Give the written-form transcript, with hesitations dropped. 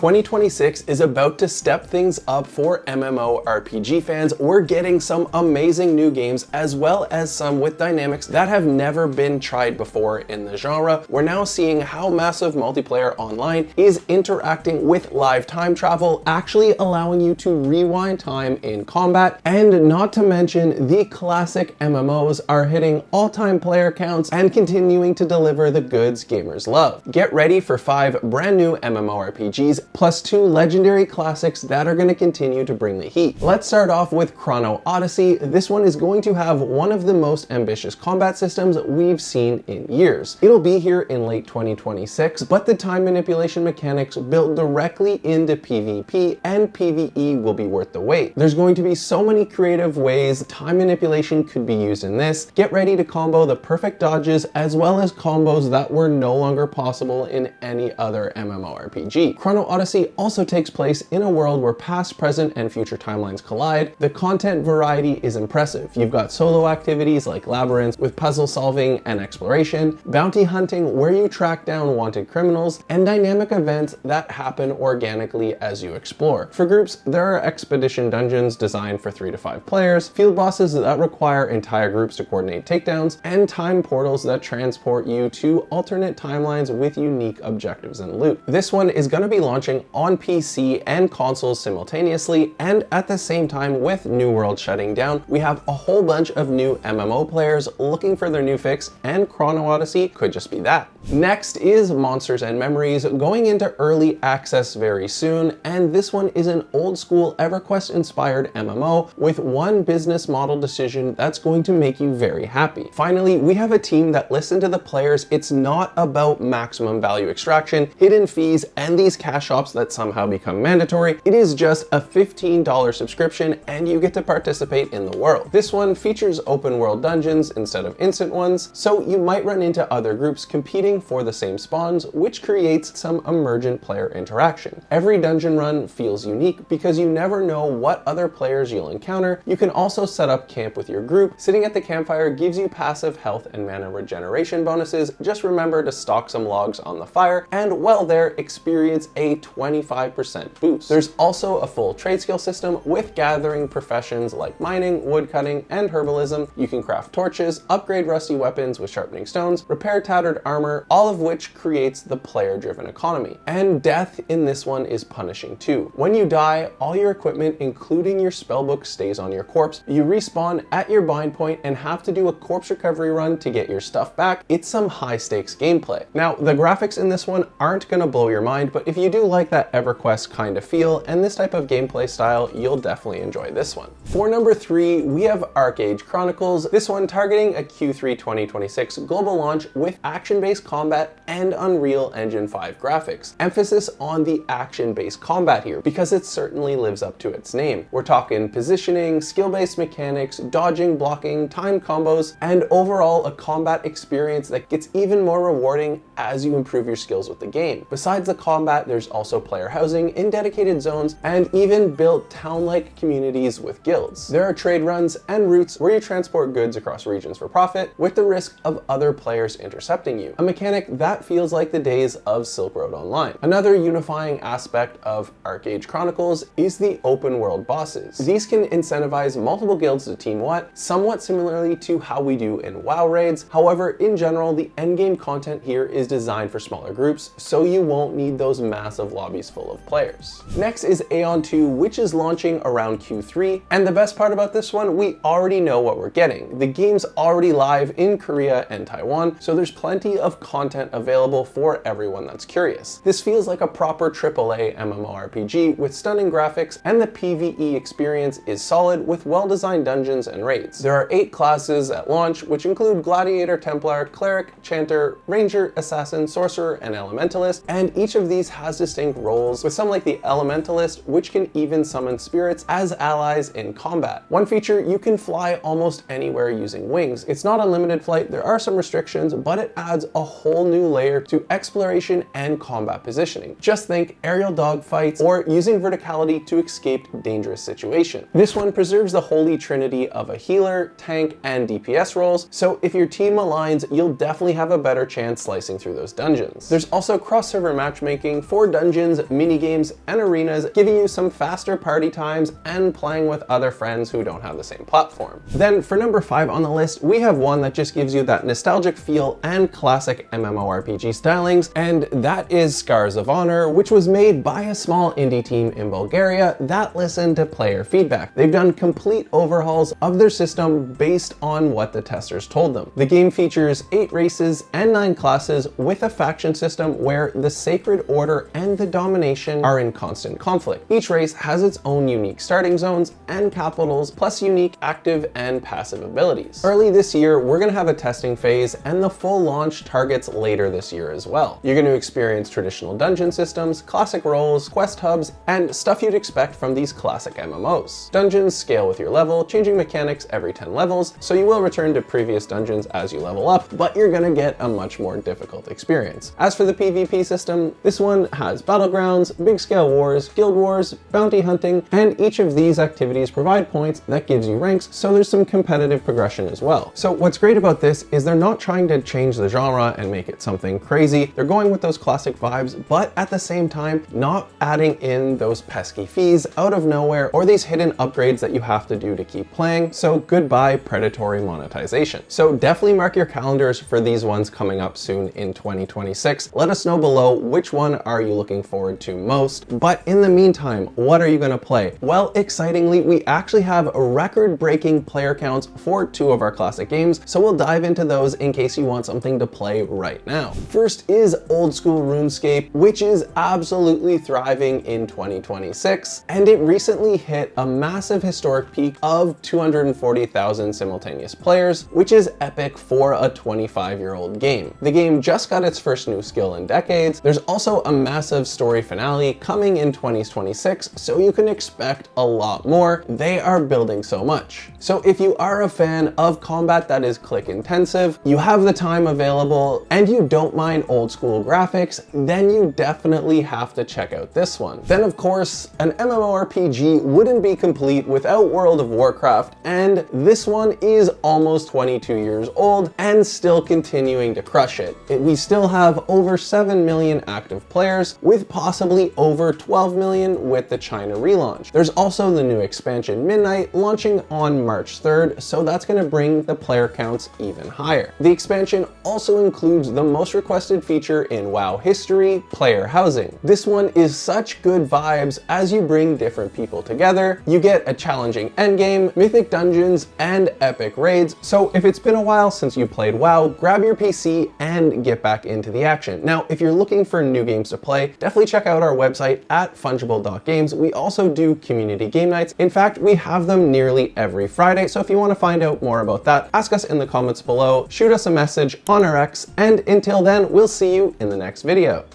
2026 is about to step things up for MMORPG fans. We're getting some amazing new games as well as some with dynamics that have never been tried before in the genre. We're now seeing how massive multiplayer online is interacting with live time travel, actually allowing you to rewind time in combat, and not to mention the classic MMOs are hitting all-time player counts and continuing to deliver the goods gamers love. Get ready for 5 brand new MMORPGs plus 2 legendary classics that are going to continue to bring the heat. Let's start off with Chrono Odyssey. This one is going to have one of the most ambitious combat systems we've seen in years. It'll be here in late 2026, but the time manipulation mechanics built directly into PvP and PvE will be worth the wait. There's going to be so many creative ways time manipulation could be used in this. Get ready to combo the perfect dodges as well as combos that were no longer possible in any other MMORPG. Chrono Odyssey also takes place in a world where past, present, and future timelines collide. The content variety is impressive. You've got solo activities like labyrinths with puzzle solving and exploration, bounty hunting where you track down wanted criminals, and dynamic events that happen organically as you explore. For groups, there are expedition dungeons designed for 3 to 5 players, field bosses that require entire groups to coordinate takedowns, and time portals that transport you to alternate timelines with unique objectives and loot. This one is going to be launching on PC and consoles simultaneously, and at the same time with New World shutting down, we have a whole bunch of new MMO players looking for their new fix, and Chrono Odyssey could just be that. Next is Monsters and Memories, going into early access very soon, and this one is an old school EverQuest-inspired MMO with one business model decision that's going to make you very happy. Finally, we have a team that listened to the players. It's not about maximum value extraction, hidden fees, and these cash shops that somehow become mandatory. It is just a $15 subscription and you get to participate in the world. This one features open world dungeons instead of instant ones, so you might run into other groups competing for the same spawns, which creates some emergent player interaction. Every dungeon run feels unique because you never know what other players you'll encounter. You can also set up camp with your group. Sitting at the campfire gives you passive health and mana regeneration bonuses. Just remember to stock some logs on the fire, and while there, experience a 25% boost. There's also a full trade skill system with gathering professions like mining, woodcutting, and herbalism. You can craft torches, upgrade rusty weapons with sharpening stones, repair tattered armor, all of which creates the player-driven economy. And death in this one is punishing too. When you die, all your equipment, including your spellbook, stays on your corpse. You respawn at your bind point and have to do a corpse recovery run to get your stuff back. It's some high stakes gameplay. Now, the graphics in this one aren't gonna blow your mind, but if you do like that EverQuest kind of feel and this type of gameplay style, you'll definitely enjoy this one. For number 3, we have ArcheAge Chronicles. This one targeting a Q3 2026 global launch with action-based combat and Unreal Engine 5 graphics. Emphasis on the action-based combat here because it certainly lives up to its name. We're talking positioning, skill-based mechanics, dodging, blocking, timed combos, and overall a combat experience that gets even more rewarding as you improve your skills with the game. Besides the combat, there's also player housing in dedicated zones and even built town-like communities with guilds. There are trade runs and routes where you transport goods across regions for profit with the risk of other players intercepting you, a mechanic that feels like the days of Silk Road Online. Another unifying aspect of ArcheAge Chronicles is the open world bosses. These can incentivize multiple guilds to team what, somewhat similarly to how we do in WoW raids. However, in general, the endgame content here is designed for smaller groups, so you won't need those massive lobbies full of players. Next is Aion 2, which is launching around Q3, and the best part about this one, we already know what we're getting. The game's already live in Korea and Taiwan, so there's plenty of content available for everyone that's curious. This feels like a proper AAA MMORPG with stunning graphics, and the PvE experience is solid with well-designed dungeons and raids. There are 8 classes at launch, which include Gladiator, Templar, Cleric, Chanter, Ranger, Assassin, Sorcerer, and Elementalist, and each of these has distinct roles, with some like the Elementalist, which can even summon spirits as allies in combat. One feature, you can fly almost anywhere using wings. It's not unlimited flight, there are some restrictions, but it adds a whole new layer to exploration and combat positioning. Just think aerial dogfights or using verticality to escape dangerous situations. This one preserves the holy trinity of a healer, tank, and DPS roles, so if your team aligns, you'll definitely have a better chance slicing through those dungeons. There's also cross-server matchmaking for dungeons dungeons, mini games, and arenas, giving you some faster party times and playing with other friends who don't have the same platform. Then for number 5 on the list, we have one that just gives you that nostalgic feel and classic MMORPG stylings, and that is Scars of Honor, which was made by a small indie team in Bulgaria that listened to player feedback. They've done complete overhauls of their system based on what the testers told them. The game features 8 races and 9 classes with a faction system where the Sacred Order and the Domination are in constant conflict. Each race has its own unique starting zones and capitals, plus unique active and passive abilities. Early this year, we're going to have a testing phase, and the full launch targets later this year as well. You're going to experience traditional dungeon systems, classic roles, quest hubs, and stuff you'd expect from these classic MMOs. Dungeons scale with your level, changing mechanics every 10 levels, so you will return to previous dungeons as you level up, but you're going to get a much more difficult experience. As for the PvP system, this one has battlegrounds, big scale wars, guild wars, bounty hunting, and each of these activities provide points that gives you ranks, so there's some competitive progression as well. So what's great about this is they're not trying to change the genre and make it something crazy. They're going with those classic vibes, but at the same time, not adding in those pesky fees out of nowhere or these hidden upgrades that you have to do to keep playing. So goodbye predatory monetization. So definitely mark your calendars for these ones coming up soon in 2026. Let us know below which one are you looking forward to most. But in the meantime, what are you going to play? Well, excitingly, we actually have record-breaking player counts for 2 of our classic games, so we'll dive into those in case you want something to play right now. First is old school RuneScape, which is absolutely thriving in 2026, and it recently hit a massive historic peak of 240,000 simultaneous players, which is epic for a 25-year-old game. The game just got its first new skill in decades. There's also a massive story finale coming in 2026, so you can expect a lot more. They are building so much. So if you are a fan of combat that is click intensive, you have the time available, and you don't mind old school graphics, then you definitely have to check out this one. Then of course, an MMORPG wouldn't be complete without World of Warcraft, and this one is almost 22 years old and still continuing to crush it. We still have over 7 million active players, with possibly over 12 million with the China relaunch. There's also the new expansion Midnight launching on March 3rd, so that's going to bring the player counts even higher. The expansion also includes the most requested feature in WoW history, player housing. This one is such good vibes as you bring different people together. You get a challenging endgame, mythic dungeons, and epic raids. So if it's been a while since you played WoW, grab your PC and get back into the action. Now, if you're looking for new games to play, definitely check out our website at fungible.games. We also do community game nights. In fact, we have them nearly every Friday. So if you want to find out more about that, ask us in the comments below, shoot us a message on our X, and until then, we'll see you in the next video.